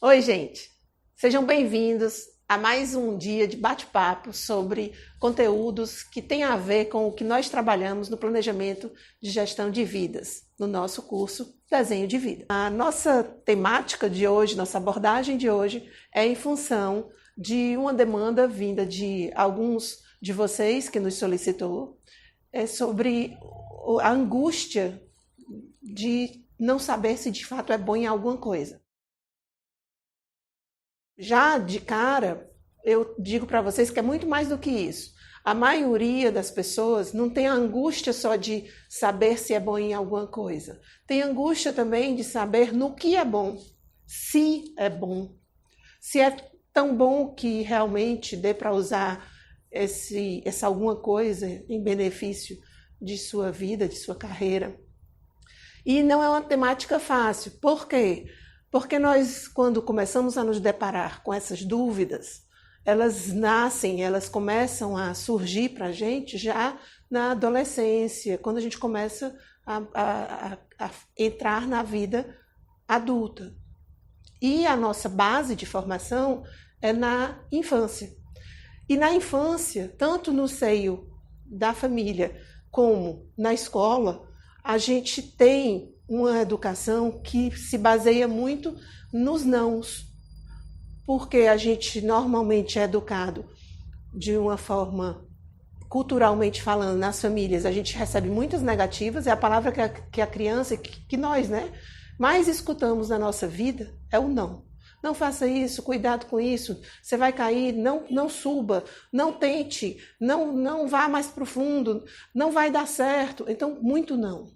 Oi, gente! Sejam bem-vindos a mais um dia de bate-papo sobre conteúdos que têm a ver com o que nós trabalhamos no planejamento de gestão de vidas, no nosso curso Desenho de Vida. A nossa temática de hoje, nossa abordagem de hoje, é em função de uma demanda vinda de alguns de vocês que nos solicitou, sobre a angústia de não saber se de fato é bom em alguma coisa. Já de cara, eu digo para vocês que é muito mais do que isso. A maioria das pessoas não tem a angústia só de saber se é bom em alguma coisa. Tem angústia também de saber no que é bom, se é bom. Se é tão bom que realmente dê para usar essa alguma coisa em benefício de sua vida, de sua carreira. E não é uma temática fácil. Por quê? Porque nós, quando começamos a nos deparar com essas dúvidas, elas nascem, elas começam a surgir para a gente já na adolescência, quando a gente começa a entrar na vida adulta. E a nossa base de formação é na infância. E na infância, tanto no seio da família como na escola, a gente tem uma educação que se baseia muito nos nãos, porque a gente normalmente é educado de uma forma, culturalmente falando, nas famílias, a gente recebe muitas negativas, é a palavra que a criança, que nós, mais escutamos na nossa vida é o não. Não faça isso, cuidado com isso, você vai cair, não suba, não tente, não vá mais profundo, não vai dar certo. Então, muito não.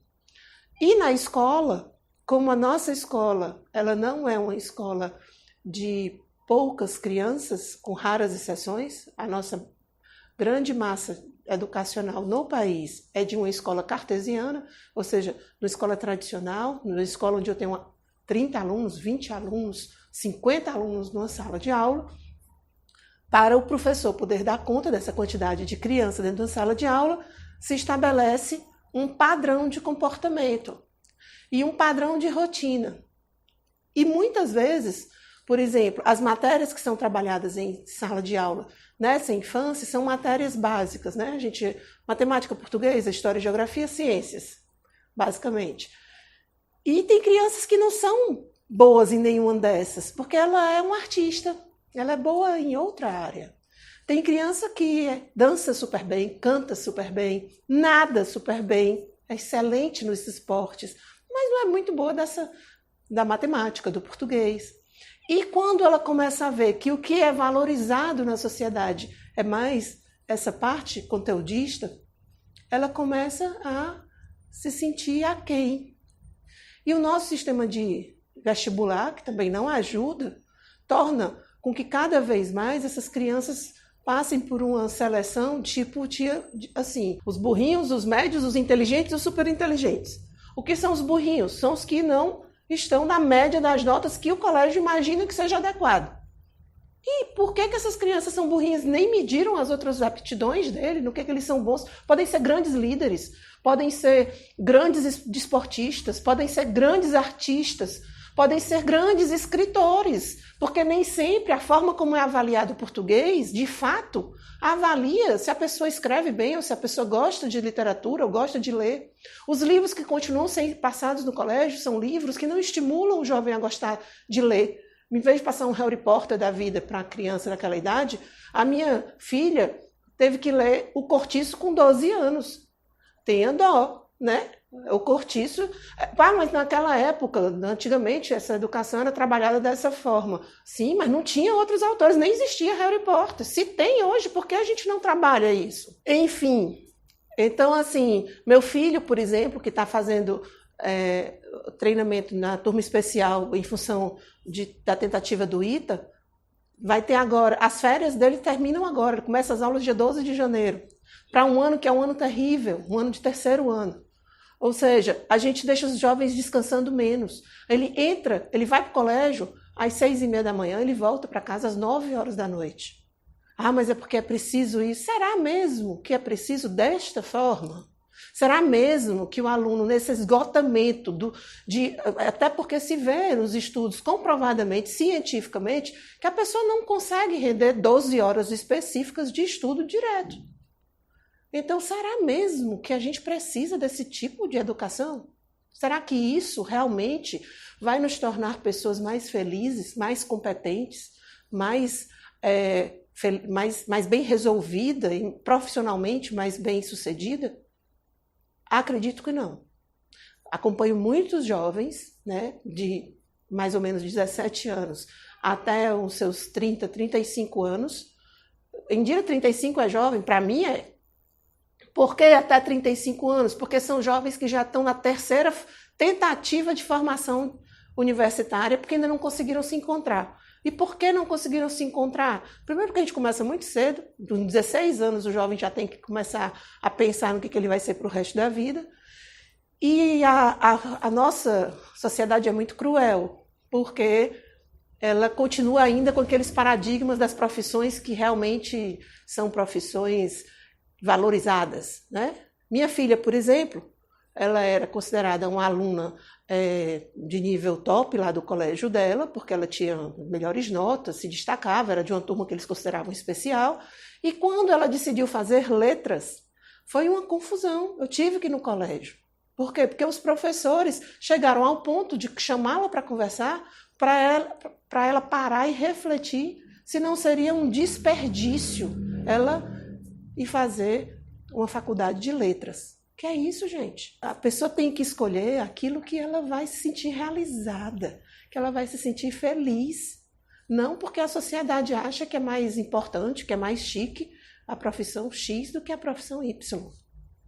E na escola, como a nossa escola, ela não é uma escola de poucas crianças, com raras exceções, a nossa grande massa educacional no país é de uma escola cartesiana, ou seja, uma escola tradicional, uma escola onde eu tenho 30 alunos, 20 alunos, 50 alunos numa sala de aula, para o professor poder dar conta dessa quantidade de crianças dentro da sala de aula, se estabelece um padrão de comportamento e um padrão de rotina. E muitas vezes, por exemplo, as matérias que são trabalhadas em sala de aula nessa infância são matérias básicas, matemática, português, história, geografia, ciências, basicamente. E tem crianças que não são boas em nenhuma dessas, porque ela é uma artista, ela é boa em outra área. Tem criança que dança super bem, canta super bem, nada super bem, é excelente nos esportes, mas não é muito boa da matemática, do português. E quando ela começa a ver que o que é valorizado na sociedade é mais essa parte conteudista, ela começa a se sentir aquém. E o nosso sistema de vestibular, que também não ajuda, torna com que cada vez mais essas crianças passem por uma seleção assim, os burrinhos, os médios, os inteligentes e os superinteligentes. O que são os burrinhos? São os que não estão na média das notas que o colégio imagina que seja adequado. E por que essas crianças são burrinhas? Nem mediram as outras aptidões dele, no que eles são bons. Podem ser grandes líderes, podem ser grandes desportistas, podem ser grandes artistas, podem ser grandes escritores, porque nem sempre a forma como é avaliado o português, de fato, avalia se a pessoa escreve bem ou se a pessoa gosta de literatura ou gosta de ler. Os livros que continuam sendo passados no colégio são livros que não estimulam o jovem a gostar de ler. Em vez de passar um Harry Potter da vida para a criança daquela idade, a minha filha teve que ler O Cortiço com 12 anos. Tenha dó, O Cortiço, mas naquela época, antigamente, essa educação era trabalhada dessa forma. Sim, mas não tinha outros autores, nem existia Harry Potter. Se tem hoje, por que a gente não trabalha isso? Enfim, então assim, meu filho, por exemplo, que está fazendo treinamento na turma especial em função da tentativa do ITA, vai ter agora, as férias dele terminam agora, ele começa as aulas dia 12 de janeiro, para um ano que é um ano terrível, um ano de terceiro ano. Ou seja, a gente deixa os jovens descansando menos. Ele vai para o colégio às 6h30 da manhã, ele volta para casa às 9 horas da noite. Ah, mas é porque é preciso isso. Será mesmo que é preciso desta forma? Será mesmo que o aluno, nesse esgotamento, até porque se vê nos estudos comprovadamente, cientificamente, que a pessoa não consegue render 12 horas específicas de estudo direto. Então, será mesmo que a gente precisa desse tipo de educação? Será que isso realmente vai nos tornar pessoas mais felizes, mais competentes, mais bem resolvida, profissionalmente mais bem sucedida? Acredito que não. Acompanho muitos jovens, né, de mais ou menos 17 anos até os seus 30, 35 anos. Em dia 35 é jovem, para mim é. Por que até 35 anos? Porque são jovens que já estão na terceira tentativa de formação universitária, porque ainda não conseguiram se encontrar. E por que não conseguiram se encontrar? Primeiro porque a gente começa muito cedo, com 16 anos o jovem já tem que começar a pensar no que ele vai ser para o resto da vida. E a nossa sociedade é muito cruel, porque ela continua ainda com aqueles paradigmas das profissões que realmente são profissões valorizadas, né? Minha filha, por exemplo, ela era considerada uma aluna de nível top lá do colégio dela, porque ela tinha melhores notas, se destacava, era de uma turma que eles consideravam especial. E quando ela decidiu fazer letras, foi uma confusão. Eu tive que ir no colégio. Por quê? Porque os professores chegaram ao ponto de chamá-la para conversar, para ela parar e refletir se não seria um desperdício ela ir fazer uma faculdade de letras. Que é isso, gente? A pessoa tem que escolher aquilo que ela vai se sentir realizada, que ela vai se sentir feliz. Não porque a sociedade acha que é mais importante, que é mais chique a profissão X do que a profissão Y.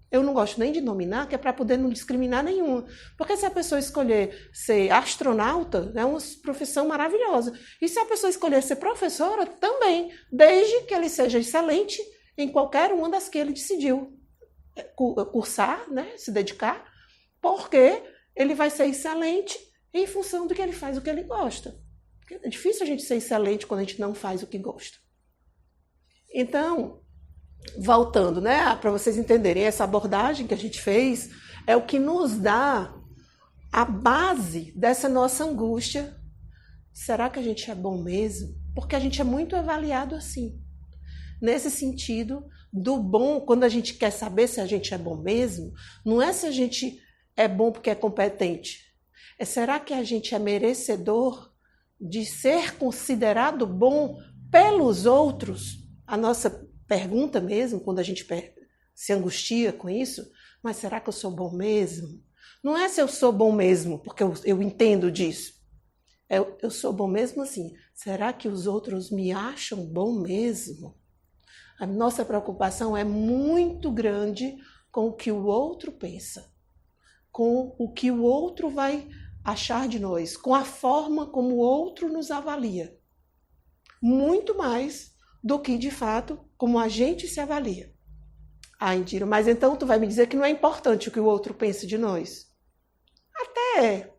Eu não gosto nem de nominar, que é para poder não discriminar nenhuma. Porque se a pessoa escolher ser astronauta, é uma profissão maravilhosa. E se a pessoa escolher ser professora, também, desde que ele seja excelente em qualquer uma das que ele decidiu cursar, né, se dedicar, porque ele vai ser excelente em função do que ele faz, o que ele gosta. É difícil a gente ser excelente quando a gente não faz o que gosta. Então, voltando, né, para vocês entenderem, essa abordagem que a gente fez é o que nos dá a base dessa nossa angústia. Será que a gente é bom mesmo? Porque a gente é muito avaliado assim. Nesse sentido do bom, quando a gente quer saber se a gente é bom mesmo, não é se a gente é bom porque é competente. É será que a gente é merecedor de ser considerado bom pelos outros? A nossa pergunta mesmo, quando a gente se angustia com isso, mas será que eu sou bom mesmo? Não é se eu sou bom mesmo, porque eu entendo disso. Eu sou bom mesmo assim. Será que os outros me acham bom mesmo? A nossa preocupação é muito grande com o que o outro pensa, com o que o outro vai achar de nós, com a forma como o outro nos avalia. Muito mais do que, de fato, como a gente se avalia. Ah, Indira, mas então tu vai me dizer que não é importante o que o outro pense de nós? Até é,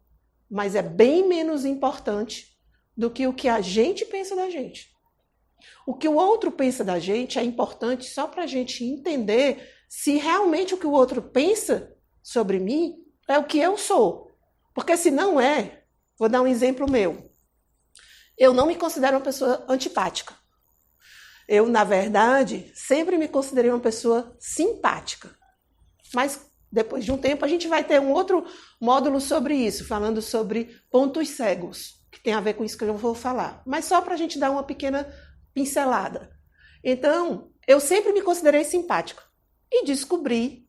mas é bem menos importante do que o que a gente pensa da gente. O que o outro pensa da gente é importante só para a gente entender se realmente o que o outro pensa sobre mim é o que eu sou. Porque se não é, vou dar um exemplo meu. Eu não me considero uma pessoa antipática. Eu, na verdade, sempre me considerei uma pessoa simpática. Mas depois de um tempo a gente vai ter um outro módulo sobre isso, falando sobre pontos cegos, que tem a ver com isso que eu vou falar. Mas só para a gente dar uma pequena pincelada. Então, eu sempre me considerei simpática e descobri,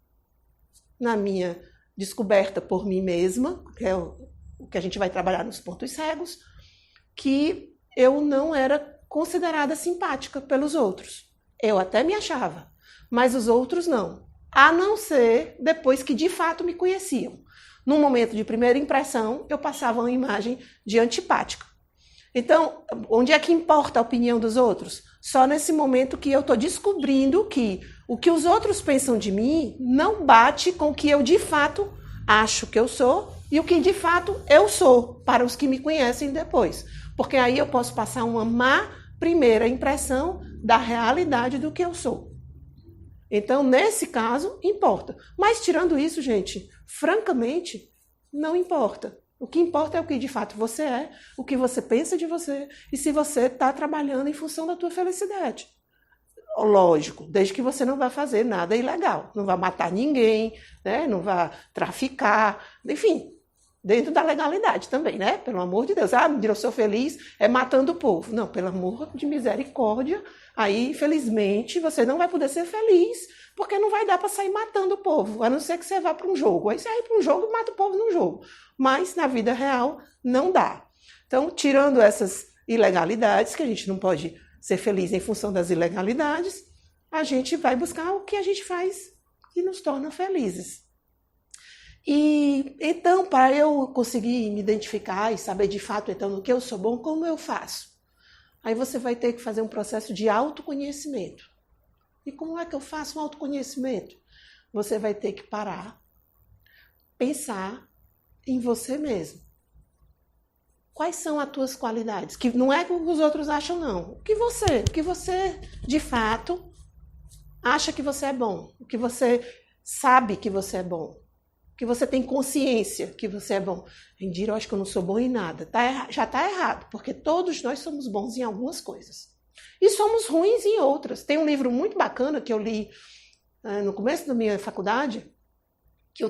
na minha descoberta por mim mesma, que é o que a gente vai trabalhar nos pontos cegos, que eu não era considerada simpática pelos outros. Eu até me achava, mas os outros não. A não ser depois que de fato me conheciam. Num momento de primeira impressão, eu passava uma imagem de antipática. Então, onde é que importa a opinião dos outros? Só nesse momento que eu estou descobrindo que o que os outros pensam de mim não bate com o que eu de fato acho que eu sou e o que de fato eu sou para os que me conhecem depois. Porque aí eu posso passar uma má primeira impressão da realidade do que eu sou. Então, nesse caso, importa. Mas, tirando isso, gente, francamente, não importa. O que importa é o que de fato você é, o que você pensa de você e se você está trabalhando em função da tua felicidade. Lógico, desde que você não vá fazer nada ilegal, não vá matar ninguém, né? Não vá traficar, enfim, dentro da legalidade também, né? Pelo amor de Deus. Eu sou feliz é matando o povo. Não, pelo amor de misericórdia, aí, infelizmente, você não vai poder ser feliz, porque não vai dar para sair matando o povo, a não ser que você vá para um jogo. Aí você vai para um jogo e mata o povo no jogo. Mas, na vida real, não dá. Então, tirando essas ilegalidades, que a gente não pode ser feliz em função das ilegalidades, a gente vai buscar o que a gente faz que nos torna felizes. E então, para eu conseguir me identificar e saber de fato então no que eu sou bom, como eu faço? Aí você vai ter que fazer um processo de autoconhecimento. E como é que eu faço um autoconhecimento? Você vai ter que parar, pensar em você mesmo. Quais são as tuas qualidades? Que não é o que os outros acham, não. O que você de fato acha que você é bom, o que você sabe que você é bom, que você tem consciência que você é bom. Indira, eu acho que eu não sou bom em nada. Já está errado, porque todos nós somos bons em algumas coisas. E somos ruins em outras. Tem um livro muito bacana que eu li no começo da minha faculdade, que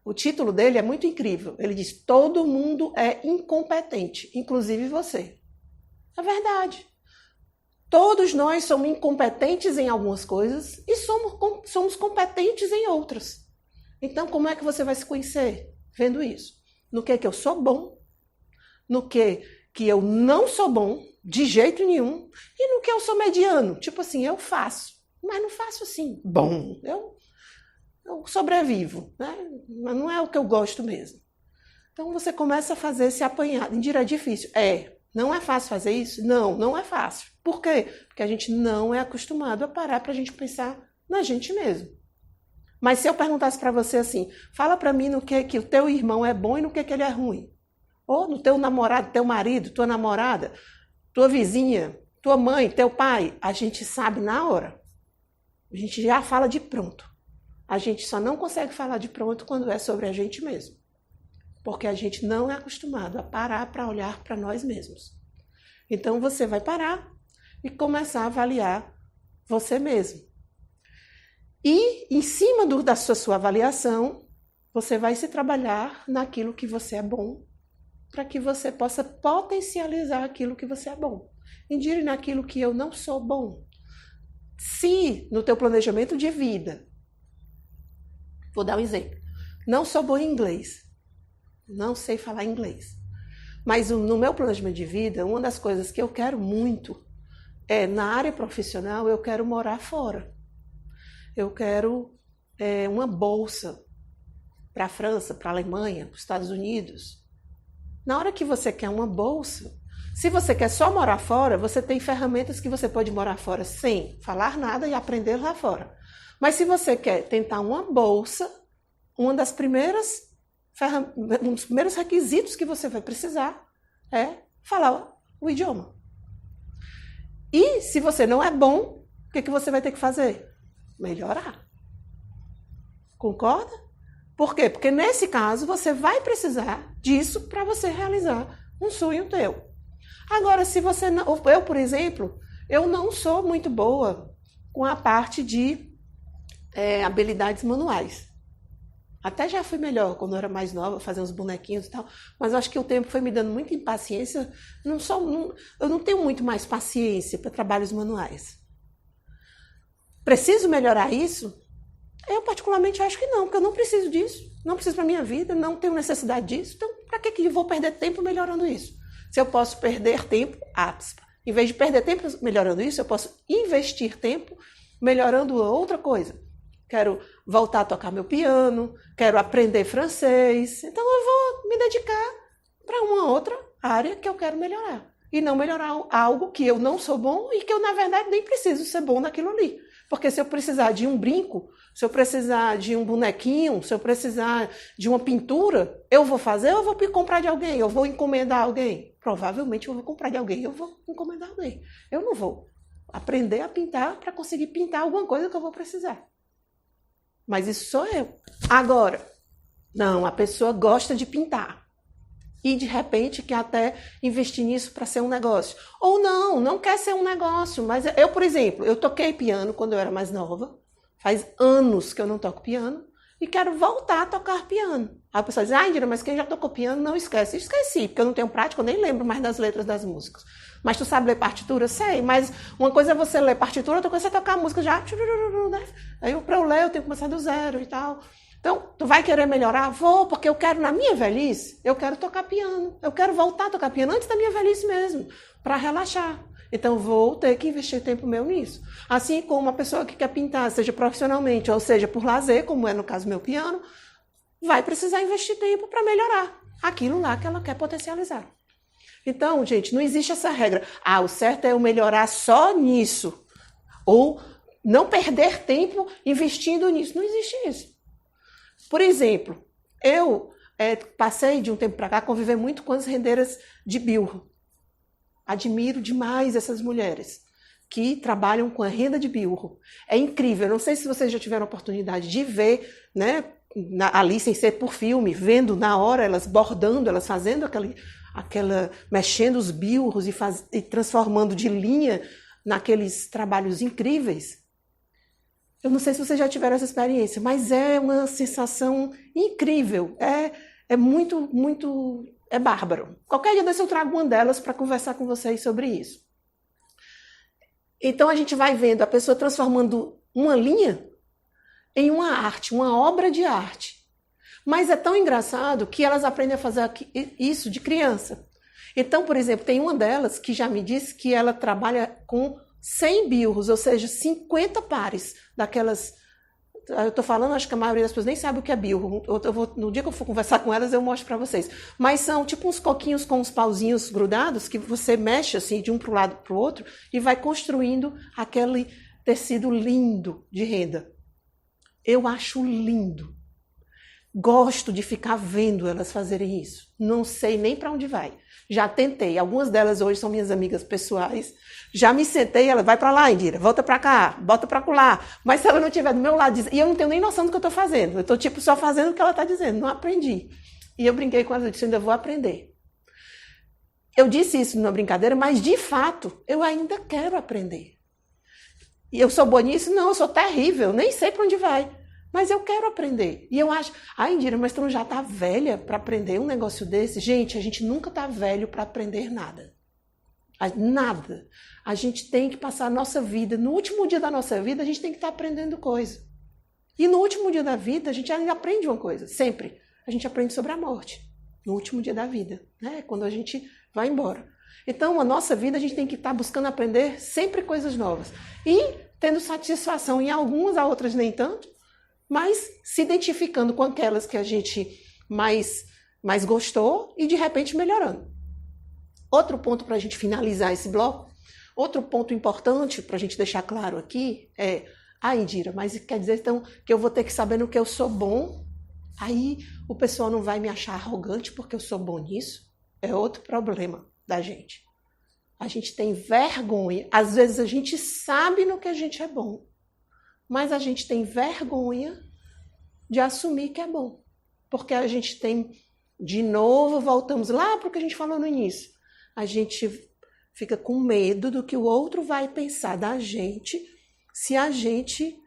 o título dele é muito incrível. Ele diz, todo mundo é incompetente, inclusive você. É verdade. Todos nós somos incompetentes em algumas coisas e somos competentes em outras. Então, como é que você vai se conhecer? Vendo isso. No que eu sou bom, no que eu não sou bom, de jeito nenhum, e no que eu sou mediano. Tipo assim, eu faço, mas não faço assim, bom. Eu sobrevivo, né? Mas não é o que eu gosto mesmo. Então, você começa a fazer esse apanhado. Indira, é difícil? Não é fácil fazer isso? Não é fácil. Por quê? Porque a gente não é acostumado a parar para a gente pensar na gente mesmo. Mas se eu perguntasse para você assim, fala para mim no que o teu irmão é bom e no que ele é ruim. Ou no teu namorado, teu marido, tua namorada, tua vizinha, tua mãe, teu pai. A gente sabe na hora. A gente já fala de pronto. A gente só não consegue falar de pronto quando é sobre a gente mesmo. Porque a gente não é acostumado a parar para olhar para nós mesmos. Então você vai parar e começar a avaliar você mesmo. E em cima da sua avaliação, você vai se trabalhar naquilo que você é bom, para que você possa potencializar aquilo que você é bom. Indire naquilo que eu não sou bom. Se no teu planejamento de vida, vou dar um exemplo, não sou bom em inglês, não sei falar inglês. Mas no meu planejamento de vida, uma das coisas que eu quero muito é, na área profissional, eu quero morar fora. Eu quero uma bolsa para a França, para a Alemanha, para os Estados Unidos. Na hora que você quer uma bolsa, se você quer só morar fora, você tem ferramentas que você pode morar fora sem falar nada e aprender lá fora. Mas se você quer tentar uma bolsa, um dos primeiros requisitos que você vai precisar é falar o idioma. E se você não é bom, o que você vai ter que fazer? Melhorar. Concorda? Por quê? Porque nesse caso você vai precisar disso para você realizar um sonho teu. Agora, se você não... Eu, por exemplo, eu não sou muito boa com a parte de habilidades manuais. Até já fui melhor quando eu era mais nova, fazer uns bonequinhos e tal, mas acho que o tempo foi me dando muita impaciência. Eu não tenho muito mais paciência para trabalhos manuais. Preciso melhorar isso? Eu particularmente acho que não, porque eu não preciso disso. Não preciso para a minha vida, não tenho necessidade disso. Então, para que eu vou perder tempo melhorando isso? Se eu posso perder tempo, em vez de perder tempo melhorando isso, eu posso investir tempo melhorando outra coisa. Quero voltar a tocar meu piano, quero aprender francês. Então eu vou me dedicar para uma outra área que eu quero melhorar. E não melhorar algo que eu não sou bom e que eu, na verdade, nem preciso ser bom naquilo ali. Porque se eu precisar de um brinco, se eu precisar de um bonequinho, se eu precisar de uma pintura, eu vou fazer ou eu vou comprar de alguém? Eu vou encomendar alguém? Provavelmente eu vou comprar de alguém, eu vou encomendar alguém. Eu não vou aprender a pintar para conseguir pintar alguma coisa que eu vou precisar. Mas isso sou eu. Agora, não, a pessoa gosta de pintar. E de repente quer até investir nisso para ser um negócio. Ou não quer ser um negócio. Mas eu, por exemplo, eu toquei piano quando eu era mais nova. Faz anos que eu não toco piano. E quero voltar a tocar piano. Aí a pessoa diz, Indira, mas quem já tocou piano não esquece. Esqueci, porque eu não tenho prática, eu nem lembro mais das letras das músicas. Mas tu sabe ler partitura? Sei, mas uma coisa é você ler partitura, outra coisa é você tocar a música já. Né? Aí para eu ler eu tenho que começar do zero e tal. Então, tu vai querer melhorar? Vou, porque eu quero, na minha velhice, eu quero tocar piano. Eu quero voltar a tocar piano antes da minha velhice mesmo, para relaxar. Então, vou ter que investir tempo meu nisso. Assim como uma pessoa que quer pintar, seja profissionalmente, ou seja por lazer, como é no caso do meu piano, vai precisar investir tempo para melhorar aquilo lá que ela quer potencializar. Então, gente, não existe essa regra. O certo é eu melhorar só nisso. Ou não perder tempo investindo nisso. Não existe isso. Por exemplo, eu passei de um tempo para cá a conviver muito com as rendeiras de bilro. Admiro demais essas mulheres que trabalham com a renda de bilro. É incrível. Eu não sei se vocês já tiveram a oportunidade de ver, né, ali sem ser por filme, vendo na hora elas bordando, elas fazendo aquela mexendo os bilros e transformando de linha naqueles trabalhos incríveis. Eu não sei se vocês já tiveram essa experiência, mas é uma sensação incrível. É muito, muito... É bárbaro. Qualquer dia desse eu trago uma delas para conversar com vocês sobre isso. Então a gente vai vendo a pessoa transformando uma linha em uma arte, uma obra de arte. Mas é tão engraçado que elas aprendem a fazer isso de criança. Então, por exemplo, tem uma delas que já me disse que ela trabalha com 100 bilros, ou seja, 50 pares daquelas... Eu estou falando, acho que a maioria das pessoas nem sabe o que é bilro. No dia que eu for conversar com elas, eu mostro para vocês. Mas são tipo uns coquinhos com uns pauzinhos grudados que você mexe assim de um para o lado para o outro e vai construindo aquele tecido lindo de renda. Eu acho lindo. Gosto de ficar vendo elas fazerem isso. Não sei nem para onde vai. Já tentei. Algumas delas hoje são minhas amigas pessoais. Já me sentei, ela vai para lá, Indira, volta para cá, bota para lá. Mas se ela não estiver do meu lado, e eu não tenho nem noção do que eu estou fazendo. Eu estou tipo só fazendo o que ela está dizendo. Não aprendi. E eu brinquei com ela, eu disse, ainda vou aprender. Eu disse isso numa brincadeira, mas de fato, eu ainda quero aprender. E eu sou boa nisso? Não, eu sou terrível. Nem sei para onde vai. Mas eu quero aprender. E eu acho, Indira, mas tu não já tá velha para aprender um negócio desse? Gente, a gente nunca tá velho para aprender nada. Nada. A gente tem que passar a nossa vida, no último dia da nossa vida, a gente tem que estar aprendendo coisa. E no último dia da vida, a gente ainda aprende uma coisa, sempre. A gente aprende sobre a morte, no último dia da vida, né? Quando a gente vai embora. Então, a nossa vida, a gente tem que estar buscando aprender sempre coisas novas. E tendo satisfação em algumas, a outras nem tanto, mas se identificando com aquelas que a gente mais gostou e de repente melhorando. Outro ponto para a gente finalizar esse bloco, outro ponto importante para a gente deixar claro aqui é, Indira, mas quer dizer então que eu vou ter que saber no que eu sou bom? Aí o pessoal não vai me achar arrogante porque eu sou bom nisso? É outro problema da gente. A gente tem vergonha, às vezes a gente sabe no que a gente é bom, mas a gente tem vergonha de assumir que é bom. Porque a gente tem, de novo, voltamos lá para o que a gente falou no início. A gente fica com medo do que o outro vai pensar da gente se a gente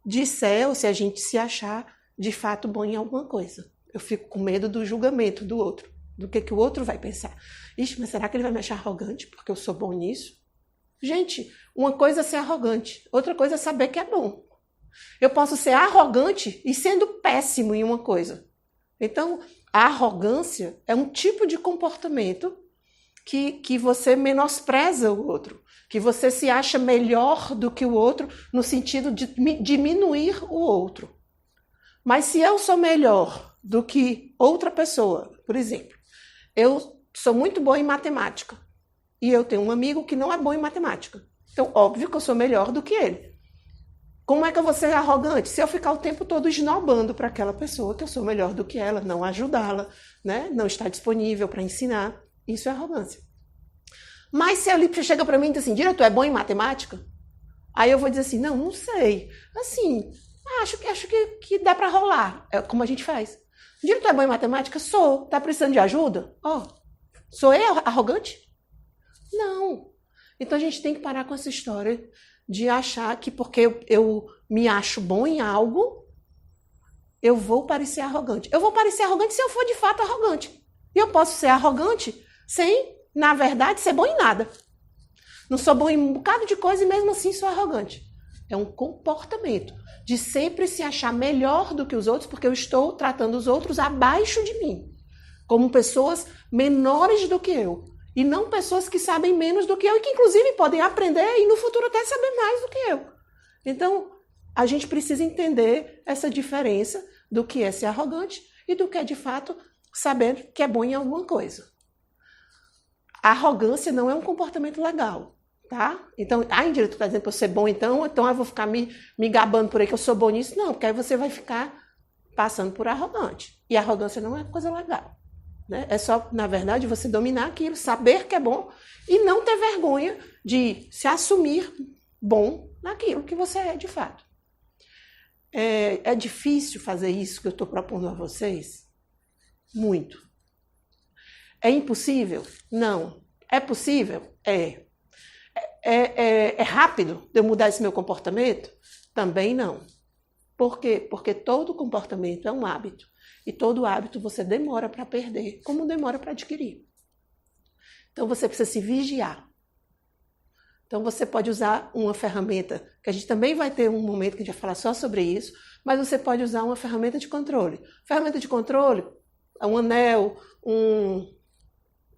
disser ou se a gente se achar de fato bom em alguma coisa. Eu fico com medo do julgamento do outro, do que o outro vai pensar. Ixi, mas será que ele vai me achar arrogante porque eu sou bom nisso? Gente, uma coisa é ser arrogante, outra coisa é saber que é bom. Eu posso ser arrogante e sendo péssimo em uma coisa. Então, a arrogância é um tipo de comportamento que você menospreza o outro, que você se acha melhor do que o outro no sentido de diminuir o outro. Mas se eu sou melhor do que outra pessoa, por exemplo, eu sou muito boa em matemática e eu tenho um amigo que não é bom em matemática. Então, óbvio que eu sou melhor do que ele. Como é que eu vou ser arrogante? Se eu ficar o tempo todo esnobando para aquela pessoa que eu sou melhor do que ela, não ajudá-la, né? Não estar disponível para ensinar, isso é arrogância. Mas se a Olímpia chega para mim e diz assim, Dira, tu é bom em matemática? Aí eu vou dizer assim, não sei. Assim, acho que dá para rolar. É como a gente faz. Dira, tu é bom em matemática? Sou. Tá precisando de ajuda? Sou eu arrogante? Não. Então a gente tem que parar com essa história de achar que porque eu me acho bom em algo, eu vou parecer arrogante. Eu vou parecer arrogante se eu for de fato arrogante. E eu posso ser arrogante sem, na verdade, ser bom em nada. Não sou bom em um bocado de coisa e mesmo assim sou arrogante. É um comportamento de sempre se achar melhor do que os outros, porque eu estou tratando os outros abaixo de mim, como pessoas menores do que eu. E não pessoas que sabem menos do que eu e que inclusive podem aprender e no futuro até saber mais do que eu. Então, a gente precisa entender essa diferença do que é ser arrogante e do que é, de fato, saber que é bom em alguma coisa. A arrogância não é um comportamento legal, tá? Então, Indira, tu está dizendo para eu ser bom, então eu vou ficar me gabando por aí que eu sou bom nisso? Não, porque aí você vai ficar passando por arrogante. E a arrogância não é coisa legal. Né? É só, na verdade, você dominar aquilo, saber que é bom e não ter vergonha de se assumir bom naquilo que você é de fato. É difícil fazer isso que eu estou propondo a vocês? Muito. É impossível? Não. É possível? É rápido de eu mudar esse meu comportamento? Também não. Por quê? Porque todo comportamento é um hábito. E todo hábito você demora para perder, como demora para adquirir. Então você precisa se vigiar. Então você pode usar uma ferramenta, que a gente também vai ter um momento que a gente vai falar só sobre isso, mas você pode usar uma ferramenta de controle. Ferramenta de controle é um anel,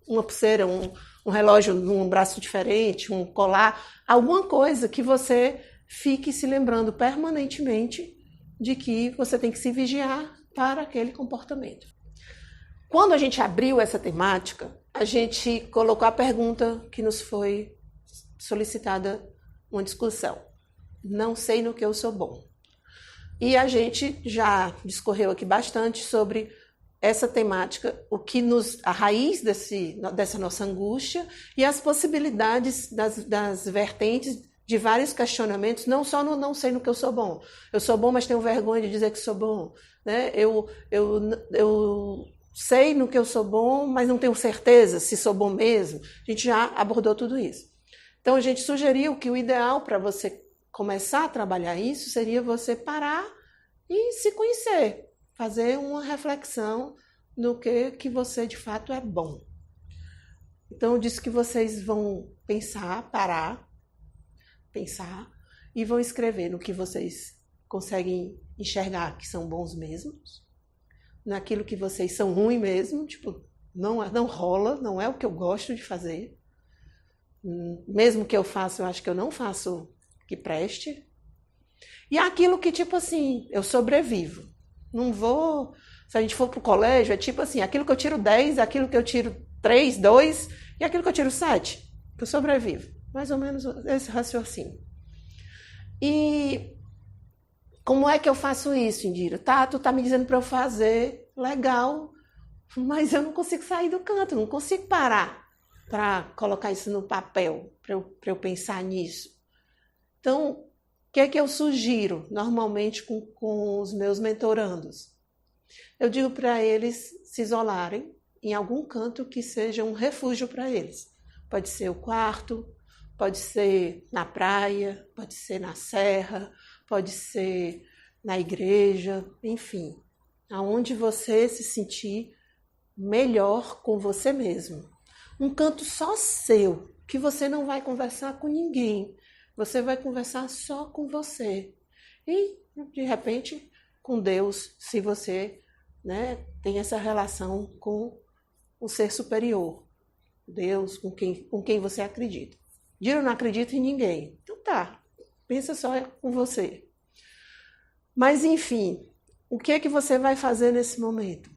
uma pulseira, um relógio num braço diferente, um colar, alguma coisa que você fique se lembrando permanentemente de que você tem que se vigiar para aquele comportamento. Quando a gente abriu essa temática, a gente colocou a pergunta que nos foi solicitada uma discussão. Não sei no que eu sou bom. E a gente já discorreu aqui bastante sobre essa temática, a raiz dessa nossa angústia e as possibilidades das vertentes de vários questionamentos, não só no não sei no que eu sou bom. Eu sou bom, mas tenho vergonha de dizer que sou bom. Né? Eu sei no que eu sou bom, mas não tenho certeza se sou bom mesmo. A gente já abordou tudo isso. Então, a gente sugeriu que o ideal para você começar a trabalhar isso seria você parar e se conhecer, fazer uma reflexão no que você de fato é bom. Então, eu disse que vocês vão pensar e vão escrever no que vocês conseguem enxergar que são bons mesmos, naquilo que vocês são ruins mesmo, tipo, não rola, não é o que eu gosto de fazer. Mesmo que eu faça, eu acho que eu não faço que preste. E aquilo que, tipo assim, eu sobrevivo. Não vou... Se a gente for pro colégio, é tipo assim, aquilo que eu tiro 10, aquilo que eu tiro 3, 2, e aquilo que eu tiro 7, que eu sobrevivo. Mais ou menos esse raciocínio. E como é que eu faço isso, Indira? Tu tá me dizendo para eu fazer, legal, mas eu não consigo sair do canto, não consigo parar para colocar isso no papel, para eu pensar nisso. Então, o que é que eu sugiro normalmente com os meus mentorandos? Eu digo para eles se isolarem em algum canto que seja um refúgio para eles. Pode ser o quarto, pode ser na praia, pode ser na serra, pode ser na igreja, enfim. Aonde você se sentir melhor com você mesmo. Um canto só seu, que você não vai conversar com ninguém. Você vai conversar só com você. E, de repente, com Deus, se você, né, tem essa relação com o ser superior. Deus, com quem você acredita. Dira, eu não acredito em ninguém. Então tá, pensa só com você. Mas, enfim, o que é que você vai fazer nesse momento?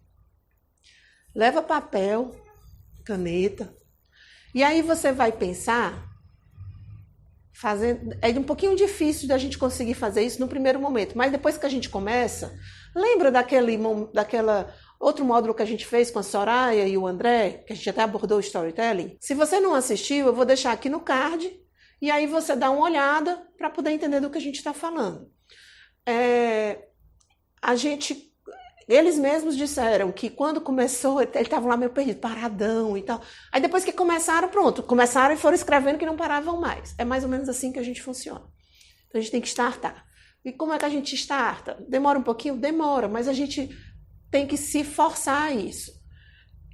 Leva papel, caneta, e aí você vai pensar, é um pouquinho difícil da gente conseguir fazer isso no primeiro momento, mas depois que a gente começa, lembra daquela outro módulo que a gente fez com a Soraya e o André, que a gente até abordou o storytelling. Se você não assistiu, eu vou deixar aqui no card, e aí você dá uma olhada para poder entender do que a gente está falando. Eles mesmos disseram que quando começou, eles estavam lá meio perdidos, paradão e tal. Aí depois que começaram, pronto, começaram e foram escrevendo que não paravam mais. É mais ou menos assim que a gente funciona. Então a gente tem que startar. E como é que a gente starta? Demora um pouquinho? Demora, mas a gente tem que se forçar a isso.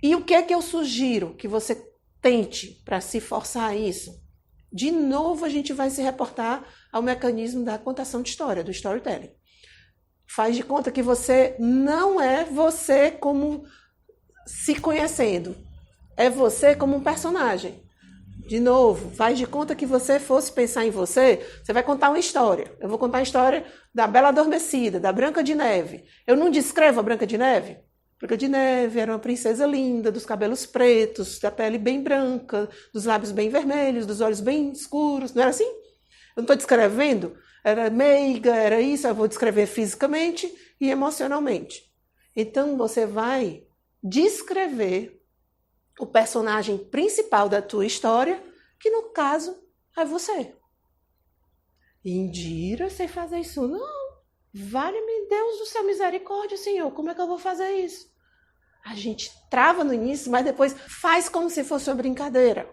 E o que é que eu sugiro que você tente para se forçar a isso? De novo, a gente vai se reportar ao mecanismo da contação de história, do storytelling. Faz de conta que você não é você como se conhecendo. É você como um personagem. De novo, faz de conta que você fosse pensar em você, você vai contar uma história. Eu vou contar a história da Bela Adormecida, da Branca de Neve. Eu não descrevo a Branca de Neve? Branca de Neve era uma princesa linda, dos cabelos pretos, da pele bem branca, dos lábios bem vermelhos, dos olhos bem escuros. Não era assim? Eu não estou descrevendo? Era meiga, era isso, eu vou descrever fisicamente e emocionalmente. Então, você vai descrever o personagem principal da tua história, que no caso é você. Indira, sei fazer isso? Não. Vale-me Deus do céu, misericórdia, Senhor, como é que eu vou fazer isso? A gente trava no início, mas depois faz como se fosse uma brincadeira.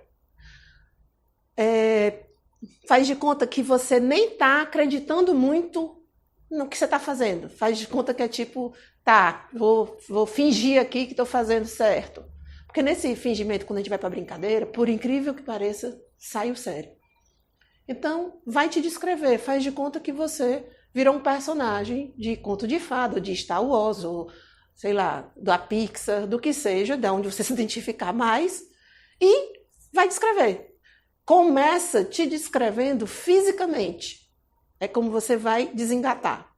Faz de conta que você nem está acreditando muito no que você está fazendo. Faz de conta que é tipo, tá, vou fingir aqui que estou fazendo certo. Porque nesse fingimento, quando a gente vai para brincadeira, por incrível que pareça, sai o sério. Então, vai te descrever, faz de conta que você virou um personagem de conto de fada, de Star Wars, ou sei lá, da Pixar, do que seja, de onde você se identificar mais, e vai descrever. Começa te descrevendo fisicamente. É como você vai desengatar.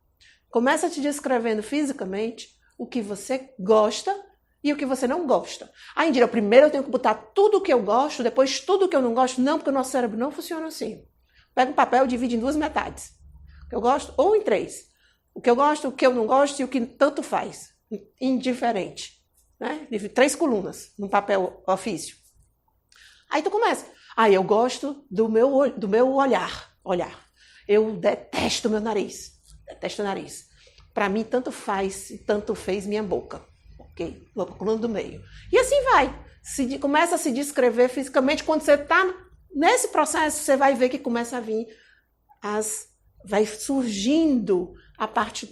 Começa te descrevendo fisicamente o que você gosta e o que você não gosta. Ah, Indira, primeiro eu tenho que botar tudo o que eu gosto, depois tudo o que eu não gosto. Não, porque o nosso cérebro não funciona assim. Pega um papel e divide em 2 metades. O que eu gosto, ou em 3. O que eu gosto, o que eu não gosto e o que tanto faz. Indiferente. Né? 3 colunas num papel ofício. Aí tu começa. Ah, eu gosto do meu olhar. Eu detesto meu nariz. Detesto o nariz. Para mim, tanto faz e tanto fez minha boca. Ok? Vou para a coluna do meio. E assim vai. Começa a se descrever fisicamente. Quando você está nesse processo, você vai ver que começa a vir vai surgindo a parte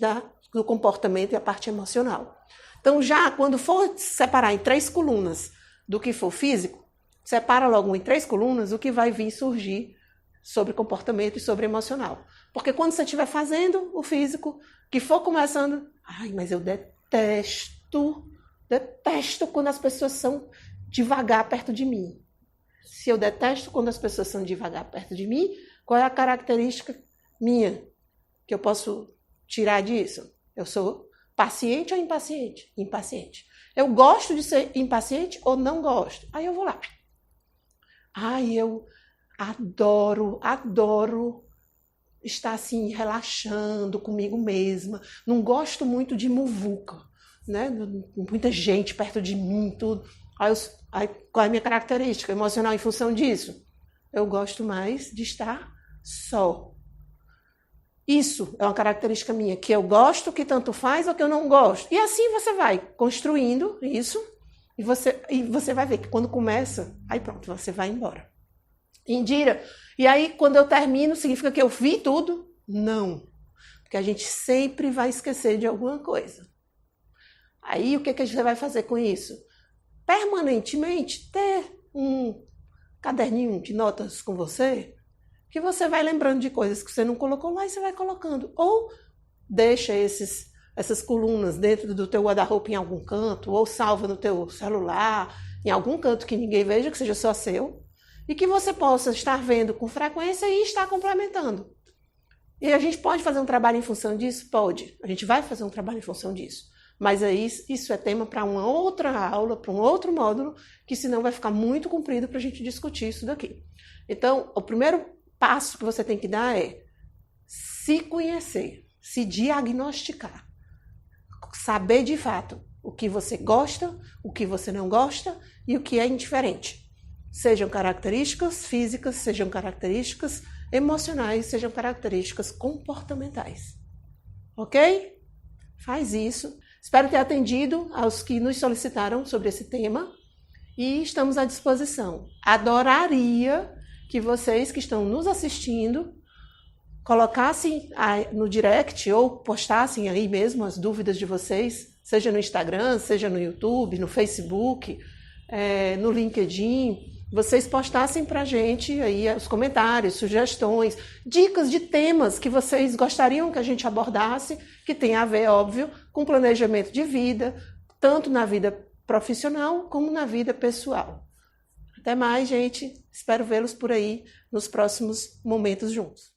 do comportamento e a parte emocional. Então, já quando for separar em 3 colunas do que for físico, separa logo em 3 colunas o que vai vir surgir sobre comportamento e sobre emocional. Porque quando você estiver fazendo o físico, que for começando, mas eu detesto quando as pessoas são devagar perto de mim. Se eu detesto quando as pessoas são devagar perto de mim, qual é a característica minha que eu posso tirar disso? Eu sou paciente ou impaciente? Impaciente. Eu gosto de ser impaciente ou não gosto? Aí eu vou lá. Eu adoro estar assim, relaxando comigo mesma. Não gosto muito de muvuca, né? Muita gente perto de mim, tudo. Aí, qual é a minha característica emocional em função disso? Eu gosto mais de estar só. Isso é uma característica minha, que eu gosto, que tanto faz ou que eu não gosto. E assim você vai construindo isso e você vai ver que quando começa, aí pronto, você vai embora. Indira. E aí, quando eu termino, significa que eu vi tudo? Não. Porque a gente sempre vai esquecer de alguma coisa. Aí, o que a gente vai fazer com isso? Permanentemente, ter um caderninho de notas com você, que você vai lembrando de coisas que você não colocou lá e você vai colocando. Ou deixa essas colunas dentro do teu guarda-roupa em algum canto, ou salva no teu celular, em algum canto que ninguém veja, que seja só seu, e que você possa estar vendo com frequência e estar complementando. E a gente pode fazer um trabalho em função disso? Pode. A gente vai fazer um trabalho em função disso. Mas aí isso é tema para uma outra aula, para um outro módulo, que senão vai ficar muito comprido para a gente discutir isso daqui. Então, o primeiro passo que você tem que dar é se conhecer, se diagnosticar, saber de fato o que você gosta, o que você não gosta e o que é indiferente. Sejam características físicas, sejam características emocionais, sejam características comportamentais. Ok? Faz isso. Espero ter atendido aos que nos solicitaram sobre esse tema e estamos à disposição. Adoraria que vocês que estão nos assistindo colocassem no direct ou postassem aí mesmo as dúvidas de vocês, seja no Instagram, seja no YouTube, no Facebook, no LinkedIn. Vocês postassem para a gente aí os comentários, sugestões, dicas de temas que vocês gostariam que a gente abordasse, que tem a ver, óbvio, com planejamento de vida, tanto na vida profissional como na vida pessoal. Até mais, gente. Espero vê-los por aí nos próximos momentos juntos.